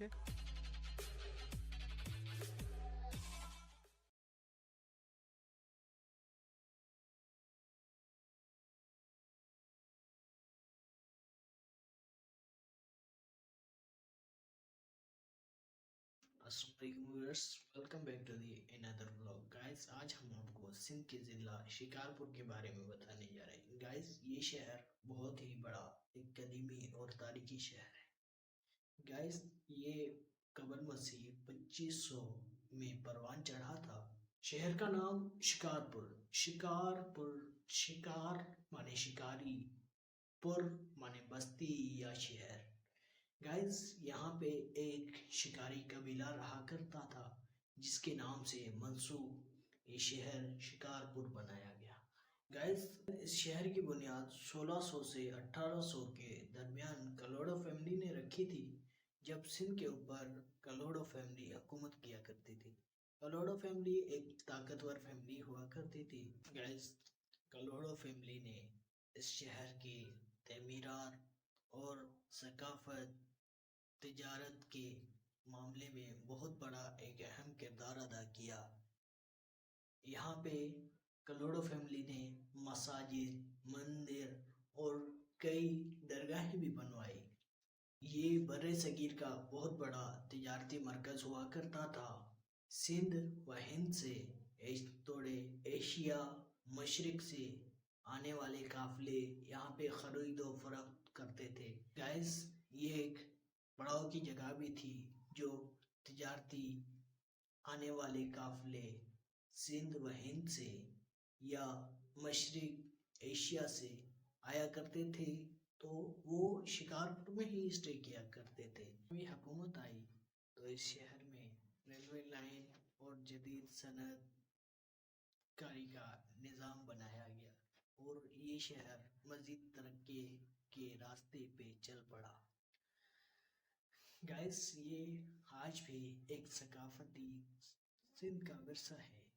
देखिए। Viewers, welcome back to the another vlog. Guys, आज हम आपको सिंध के ज़िला शिकारपुर के बारे में बताने जा रहे हैं। गाइस, ये शहर बहुत ही बड़ा, एक कदीमी और तारीखी शहर है। गाइस, ये कबर मसीह 2500 में परवान चढ़ा था। शहर का नाम शिकारपुर। शिकारपुर, शिकार माने शिकारी, पुर माने बस्ती या शहर। गाइस, यहाँ पे एक शिकारी कबीला रहा करता था, जिसके नाम से मंसूब ये शहर शिकारपुर बनाया गया। गाइस, इस शहर की बुनियाद 1600 से 1800 के दरमियान कलोड़ो फैमिली ने रखी थी, जब सिंध के ऊपर कलोड़ो फैमिली हुकूमत किया करती थी। कलोड़ो फैमिली एक ताकतवर फैमिली हुआ करती थी। गाइस, कलोड़ो फैमिली ने इस शहर की तमीरात और सकाफत, तिजारत के मामले में बहुत बड़ा एक अहम किरदार अदा किया। यहाँ पे कलोड़ो फैमिली ने मसाजिद, मंदिर और कई दरगाहें भी बनवाई। ये बर्रे सगीर का बहुत बड़ा तिजारती मरकज हुआ करता था। सिंध व हिंद से थोड़े एशिया, मशरिक से आने वाले काफिले यहाँ पे खरीदो फरोख्त करते थे। गाइस, ये एक पड़ाव की जगह भी थी, जो तिजारती आने वाले काफिले सिंध व हिंद से या मशरिक एशिया से आया करते थे, तो वो शिकारपुर में ही स्टे किया करते थे। अभी हुकूमत आई तो इस शहर में रेलवे लाइन और जदीद सनत कारी का निज़ाम बनाया गया, और ये शहर मज़ीद तरक्की के रास्ते पे चल पड़ा। गाइस, ये आज भी एक सकाफती सिंध का विरसा है।